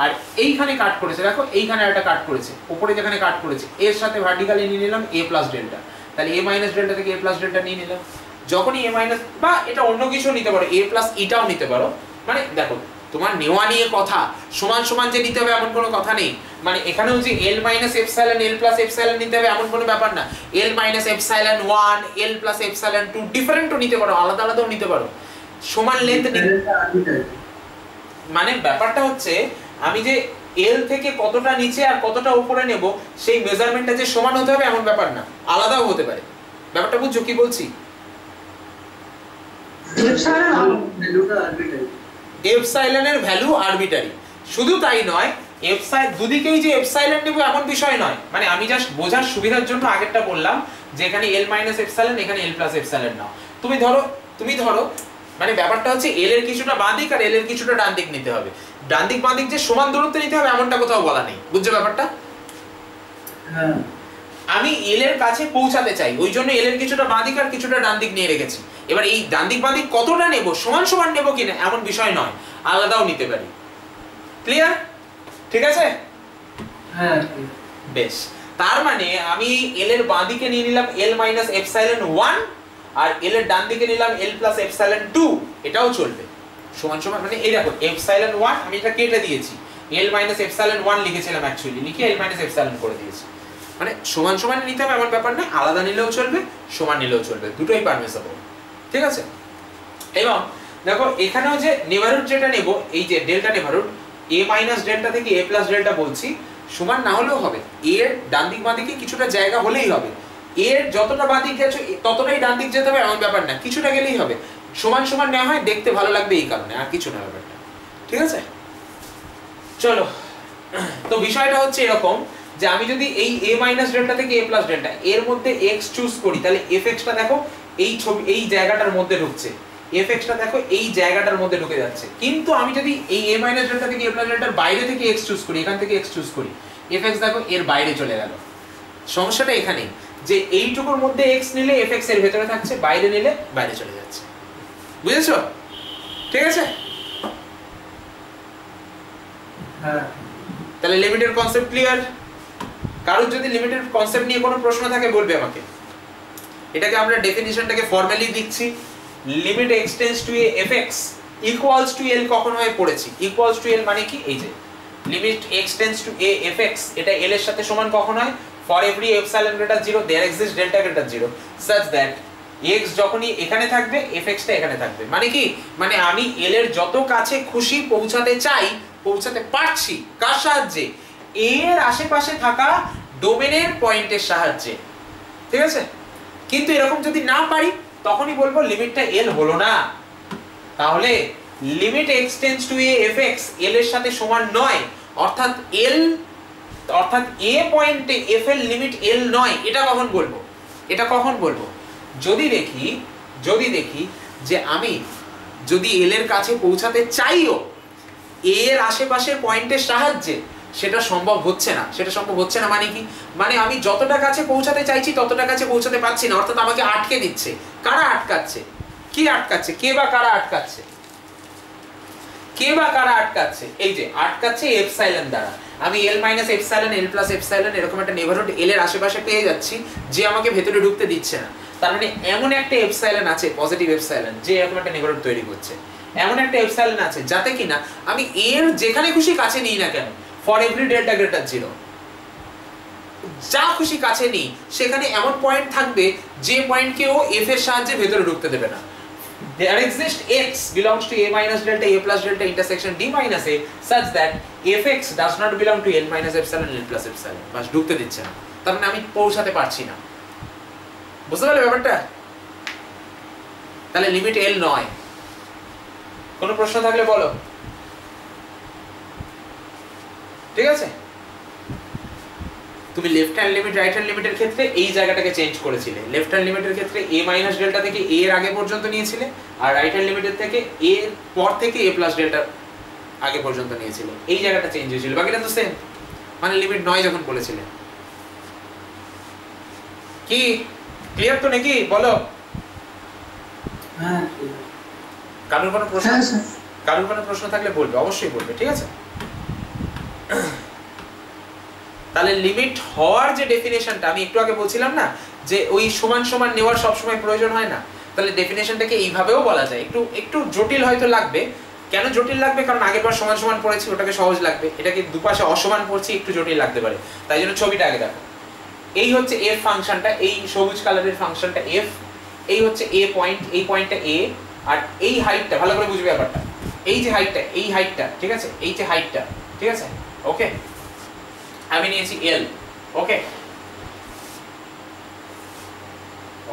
আর এইখানে কাট করেছে, দেখো এইখানে একটা কাট করেছে, উপরে যেখানে কাট করেছে এর সাথে ভার্টিক্যালি নিয়ে নিলাম a প্লাস ডেল্টা, তাহলে a মাইনাস ডেল্টা থেকে a প্লাস ডেল্টা নিয়ে নিলাম। যখনই a মাইনাস, বা এটা অন্য কিছু নিতে পারো, a প্লাস ইটাও নিতে পারো, মানে দেখো তোমার নেওয়া নিয়ে কথা, সমান সমান যে নিতে হবে এমন কোনো কথা নেই, মানে এখানেও যে l minus epsilon l plus epsilon নিতে হবে এমন কোনো ব্যাপার না, l minus epsilon 1 l plus epsilon 2 ডিফারেন্টও নিতে পারো, আলাদা আলাদাও নিতে পারো, সমান লেন্থ। মানে ব্যাপারটা হচ্ছে আমি যে এল থেকে কতটা নিচে আর কতটা উপরে নেব সেই মেজারমেন্টটা যে সমান হতে হবে এমন ব্যাপার না, আলাদাও হতে পারে। ব্যাপারটা বুঝছো কি বলছি? এপসাইলনের ভ্যালু আরবিটারি। শুধু তাই নয়, দুদিকেই যে এপসাইলন নেব এমন বিষয় নয়, মানে আমি জাস্ট বোঝার সুবিধার জন্য আগেরটা বললাম যে এখানে এল মাইনাস এপসাইলন, এখানে এল প্লাস এপসাইলন নাও। তুমি ধরো মানে ব্যাপারটা হচ্ছে এল এর কিছুটা বাঁ দিক আর এল এর কিছুটা ডান দিক নিতে হবে, ডান দিক বাঁ দিক যে সমান দূরত্বে নিতে হবে এমনটা কোথাও বলা নেই। বুঝছো ব্যাপারটা? হ্যাঁ, আমি এল এর কাছে পৌঁছাতে চাই, ওই জন্য এল এর কিছুটা বাঁ দিক আর কিছুটা ডান দিক নিয়ে রেখেছি। এবার এই ডান দিক বাঁ দিক কতটা নেব, সমান সমান নেব কিনা এমন বিষয় নয়, আলাদাও নিতে পারি। ক্লিয়ার? ঠিক আছে? হ্যাঁ, বেশ, তার মানে আমি এল এর বাঁ দিকে নিয়ে নিলাম এল মাইনাস এপসাইলন 1 আর এল এর ডান দিকে নিলাম এল প্লাস এপসাইলন 2, এটাও চলবে সমান সমান। মানে এই দেখো এপসাইলন 1 আমি এটা কেটে দিয়েছি, এল মাইনাস এপসাইলন 1 লিখেছিলাম, অ্যাকচুয়ালি লিখে এল মাইনাস এপসাইলন করে দিয়েছি। মানে সমান সমান নিতে হবে এমন ব্যাপার না, আলাদা নিলেও চলবে, সমান নিলেও চলবে, দুটোই পারমিসেবল। ঠিক আছে? এবং দেখো এখানেও যে নেবারহুড যেটা নেব, এই যে delta neighbourhood, a minus delta থেকে a প্লাস ডেল্টা বলছি, সমান না হলেও হবে, a এর ডান দিক বাঁ দিকে কিছুটা জায়গা হলেই হবে, a এর যতটা বাঁ দিক গেছো ততটাই ডান দিক যেতে হবে এমন ব্যাপার না, কিছুটা গেলেই হবে, সমান সমান নেওয়া হয় দেখতে ভালো লাগবে এই কারণে, আর কিছু না ব্যাপারটা। ঠিক আছে? চলো, তো বিষয়টা হচ্ছে এরকম যে আমি যদি এই a মাইনাস ডেল্টা থেকে a প্লাস ডেল্টা এর মধ্যে x চুজ করি, তাহলে fx টা দেখো এই ছবি এই জায়গাটার মধ্যে ঢুকছে, fx টা দেখো এই জায়গাটার মধ্যে ঢুকে যাচ্ছে। কিন্তু আমি যদি এই a মাইনাস ডেল্টা থেকে a প্লাস ডেল্টার বাইরে থেকে x চুজ করি, এখান থেকে x চুজ করি, fx দেখো এর বাইরে চলে গেল। সমস্যাটা এখানেই যে এইটুকুর মধ্যে x নিলে fx এর ভেতরে থাকছে, বাইরে নিলে বাইরে চলে যাচ্ছে। বুঝেছো? ঠিক আছে? হ্যাঁ। তাহলে লিমিটের কনসেপ্ট ক্লিয়ার? কারোর যদি লিমিটের কনসেপ্ট নিয়ে কোনো প্রশ্ন থাকে বলবে আমাকে। এটাকে আমরা ডেফিনিশনটাকে ফর্মালি দিচ্ছি, limit x tends to a fx equals to l কখন হয় পড়েছি। ইকুয়ালস টু l মানে কি? এই যে limit x tends to a fx, এটা l এর সাথে সমান কখন হয়? For every epsilon greater 0 there exist delta greater 0 such that x যখনই এখানে থাকবে fx টা এখানে থাকবে। মানে কি? মানে আমি l এর যত কাছে খুশি পৌঁছাতে চাই পৌঁছাতে পারছি কার সাহায্যে? a এর আশেপাশে থাকা ডোমেনের পয়েন্টের সাহায্যে। ঠিক আছে? কিন্তু এরকম যদি না পারি তখনই বলবো লিমিটটা l হলো না। তাহলে limit x tends to a fx l এর সাথে সমান নয়, অর্থাৎ a পয়েন্টে f এর লিমিট l নয়। এটা কখন বলবো? এটা কখন বলবো? যদি দেখি যে আমি যদি l এর কাছে পৌঁছাতে চাইও a এর আশেপাশের পয়েন্টের সাহায্যে, সেটা সম্ভব হচ্ছে না। সেটা সম্ভব হচ্ছে না মানে কি? মানে আমি যতটা কাছে পৌঁছাতে চাইছি ততটা কাছে পৌঁছাতে পারছি না, অর্থাৎ আমাকে আটকে দিচ্ছে। কারা আটকাচ্ছে? কি আটকাচ্ছে? কে বা কারা আটকাচ্ছে? কে বা কারা আটকাচ্ছে? এই যে আটকাচ্ছে এপসাইলন দ্বারা। আমি l minus epsilon l plus epsilon এরকম একটা নেভারহুড l এর আশেপাশে পেয়ে যাচ্ছি যে আমাকে ভেতরে ঢুকতে দিচ্ছে না। তার মানে এমন একটা এপসাইলন আছে, পজিটিভ এপসাইলন, যে এরকম একটা নেভারহুড তৈরি করছে। এমন একটা এপসাইলন আছে যাতে কিনা আমি এর যেখানে খুশি কাছে নিই না কেন, ফর এভরি ডেল্টা গ্রেটার 0 যা খুশি কাছে নিই, সেখানে এমন পয়েন্ট থাকবে যে পয়েন্টকে ও f এর সাহায্যে ভেতরে ঢুকতে দেবে না। There exists x belongs to a minus delta a plus delta intersection d minus a such that fx does not belong to l minus epsilon l plus epsilon। বাস ঢুকতে দিচ্ছে না, তার মানে আমি পৌঁছাতে পারছি না। বুঝতে পারলে ব্যাপারটা? তাহলে লিমিট l নয়। কোনো প্রশ্ন থাকলে বলো। ঠিক আছে? তুমি left hand limit right hand লিমিটের ক্ষেত্রে এই জায়গাটাকে চেঞ্জ করেছিলে। লেফট হ্যান্ড লিমিটের ক্ষেত্রে a মাইনাস ডেল্টা থেকে a এর আগে পর্যন্ত নিয়েছিলে, আর রাইট হ্যান্ড লিমিটের থেকে a এর পর থেকে a প্লাস ডেল্টা আগে পর্যন্ত নিয়েছিলে। এই জায়গাটা চেঞ্জ হয়েছিল, বাকিটা তো সেম। মানে লিমিট নয় যখন বলেছিলে। কি ক্লিয়ার তো নাকি? বলো। হ্যাঁ। কারোর কোনো প্রশ্ন? হ্যাঁ স্যার। কারোর কোনো প্রশ্ন থাকলে বলবে, অবশ্যই বলবে। ঠিক আছে? তাহলে লিমিট হওয়ার যে ডেফিনেশনটা আমি একটু আগে বলছিলাম না, যে ওই সমান সমান নেওয়ার সব সময় প্রয়োজন হয় না, তাহলে ডেফিনেশনটাকে এইভাবেও বলা যায়। একটু জটিল হয়তো লাগবে। কেন জটিল লাগবে? কারণ আগেরবার সমান সমান পড়েছি, ওটাকে সহজ লাগবে। এটাকে দুপাশে অসমান পড়ছি, একটু জটিল লাগতে পারে। তাই জন্য ছবিটা আগে দেখো। এই হচ্ছে f ফাংশনটা, এই সবুজ কালারের ফাংশনটা f। এই হচ্ছে a পয়েন্ট, এই পয়েন্টটা a, আর এই হাইটটা ভালো করে বুঝবে ব্যাপারটা। এই যে হাইটটা, এই হাইটটা, ঠিক আছে? এই যে হাইটটা, ঠিক আছে? ওকে, আমি নিয়েছি l। ওকে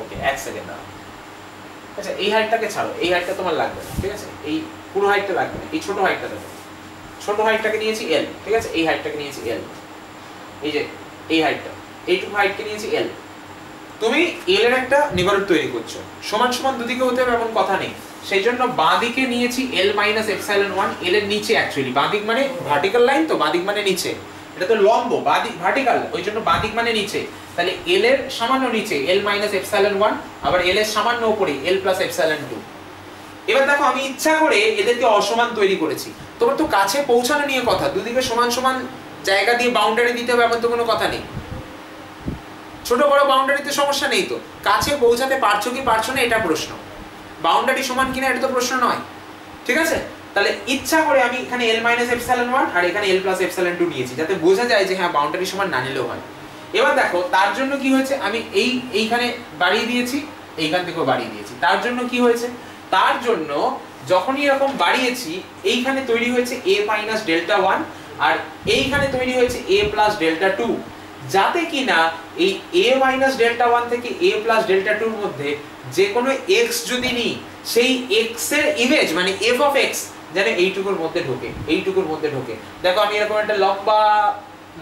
ওকে, এক সেকেন্ড দাও। আচ্ছা, এই হাইটটাকে ছাড়ো, এই হাইটটা তোমার লাগবে না। ঠিক আছে? এই পুরো হাইটটা লাগবে না, এই ছোট হাইটটা দেখো। ছোট হাইটটাকে নিয়েছি l। ঠিক আছে? এই হাইটটাকে নিয়েছি l। এই যে এই হাইটটা, এইটুকু হাইটকে নিয়েছি l। তুমি l এর একটা নেভারহুড তৈরি করছো। সমান সমান দুদিকে হতে হবে এমন কথা নেই। সেই জন্য বাঁ দিকে নিয়েছি l মাইনাস এপসাইলন 1। l এর নিচে অ্যাকচুয়ালি, বাঁ দিক মানে ভার্টিক্যাল লাইন, তো বাঁ দিক মানে নিচে। এটা তো লম্ব, বাঁ দিক ভার্টিক্যাল, ওই জন্য বাঁ দিক মানে নিচে। তাহলে l এর সামান্য নিচে l মাইনাস এপসাইলন 1, আবার l এর সামান্য উপরে l প্লাস এপসাইলন 2। এবার দেখো, আমি ইচ্ছা করে এদেরকে অসমান তৈরি করেছি। তোমার তো কাছে পৌঁছানো নিয়ে কথা, দুদিকে সমান সমান জায়গা দিয়ে বাউন্ডারি দিতে হবে এমন তো কোনো কথা নেই। ছোট বড় বাউন্ডারিতে সমস্যা নেই, তো কাছে পৌঁছাতে পারছো কি পারছো না এটা প্রশ্ন। বাউন্ডারি সমান কিনা এটা তো প্রশ্ন নয়। ঠিক আছে? তাহলে ইচ্ছা করে আমি এখানে l মাইনাস এপসাইলন 1 আর এখানে l প্লাস এপসাইলন 2 নিয়েছি, যাতে বোঝা যায় যে হ্যাঁ বাউন্ডারি সমান না নিলেও হয়। এবার দেখো, তার জন্য কি হয়েছে, আমি এইখানে বাড়িয়ে দিয়েছি, এইখান থেকেও বাড়িয়ে দিয়েছি। তার জন্য কি হয়েছে? তার জন্য যখনই এরকম বাড়িয়েছি, এইখানে তৈরি হয়েছে a মাইনাস ডেল্টা 1, আর এইখানে তৈরি হয়েছে a প্লাস ডেল্টা 2, যাতে কিনা এই a মাইনাস ডেল্টা 1 থেকে a প্লাস ডেল্টা 2 এর মধ্যে যে কোনো x যদি নিই, সেই x এর ইমেজ মানে f অফ x যেন এইটুকুর মধ্যে ঢোকে, এইটুকুর মধ্যে ঢোকে। দেখো, আমি এরকম একটা লম্বা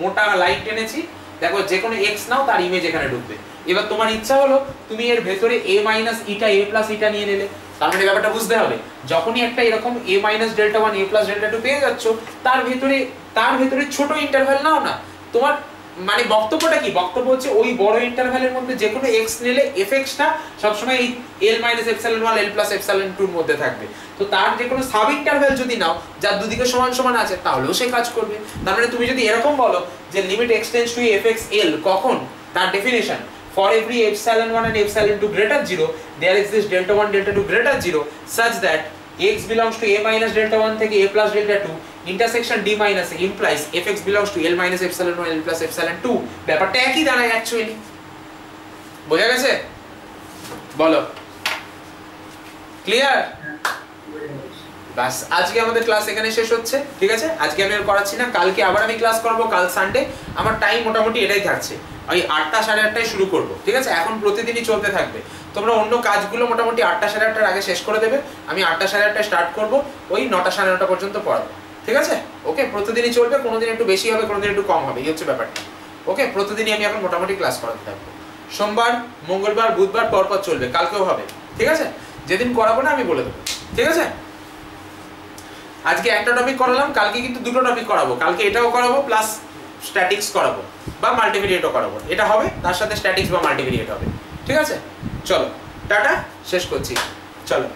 মোটা লাইন টেনেছি, দেখো যে কোনো x নাও তার ইমেজ এখানে ঢুকবে। এবার তোমার ইচ্ছা হলো তুমি এর ভেতরে a minus eta a plus eta নিয়ে নিলে, তার মানে ব্যাপারটা বুঝতে হবে যখনই একটা এরকম a minus delta 1 a plus delta 2 পেয়ে যাচ্ছ তার ভেতরে ছোট ইন্টারভ্যাল নাও না। তোমার মানে বক্তব্যটা কি? বক্তব্য হচ্ছে ওই বড় ইন্টারভ্যালের মধ্যে যে কোনো x নিলে fx-টা সবসময় এই l minus epsilon 1 l plus epsilon 2 এর মধ্যে থাকবে। তো তার যে কোনো সাব ইন্টারভ্যাল যদি নাও যার দুদিকে সমান সমান আছে তাহলেও সে কাজ করবে। তার মানে তুমি যদি এরকম বলো যে limit x tends to fx l, কখন? তার definition for every epsilon 1 and epsilon 2 greater 0 there exists delta 1 delta 2 greater 0 such that x belongs to a minus delta 1 থেকে a plus delta 2 intersection d minus a implies fx belongs to l minus epsilon 1 l plus epsilon 2। ব্যাপারটা একই দাঁড়ায় অ্যাকচুয়ালি। বোঝা গেছে? বলো, ক্লিয়ার? বাস, আজকে আমাদের ক্লাস এখানে শেষ হচ্ছে, ঠিক আছে? আজকে আমি আর করাচ্ছি না, কালকে আবার আমি ক্লাস করব, কাল সানডে। আমার টাইম মোটামুটি এটাই থাকছে, ওই 8টা সাড়ে 8টায় শুরু করব, ঠিক আছে? এখন প্রতিদিনই চলতে থাকবে। তোমরা অন্য কাজগুলো মোটামুটি 8টা সাড়ে 8টার আগে শেষ করে দেবে। আমি 8টা সাড়ে 8টায় স্টার্ট করব, ওই 9টা সাড়ে 9টা পর্যন্ত পড়াবো, ঠিক আছে? ওকে, প্রতিদিনই চলবে, কোনোদিন একটু বেশি হবে, কোনোদিন একটু কম হবে, এই হচ্ছে ব্যাপারটা। ওকে, প্রতিদিনই আমি এখন মোটামুটি ক্লাস করাতে থাকবো। সোমবার, মঙ্গলবার, বুধবার পরপর চলবে, কালকেও হবে, ঠিক আছে? যেদিন করাবো না আমি বলে দেবো, ঠিক আছে? আজকে একটা টপিক করালাম, কালকে কিন্তু দুটো টপিক করাবো। কালকে এটাও করাবো প্লাস স্ট্যাটিক্স করাবো বা মাল্টিভিরিয়েটও করাবো। এটা হবে, তার সাথে স্ট্যাটিক্স বা মাল্টিভিরিয়েট হবে, ঠিক আছে? চলো টাটা, শেষ করছি, চলো।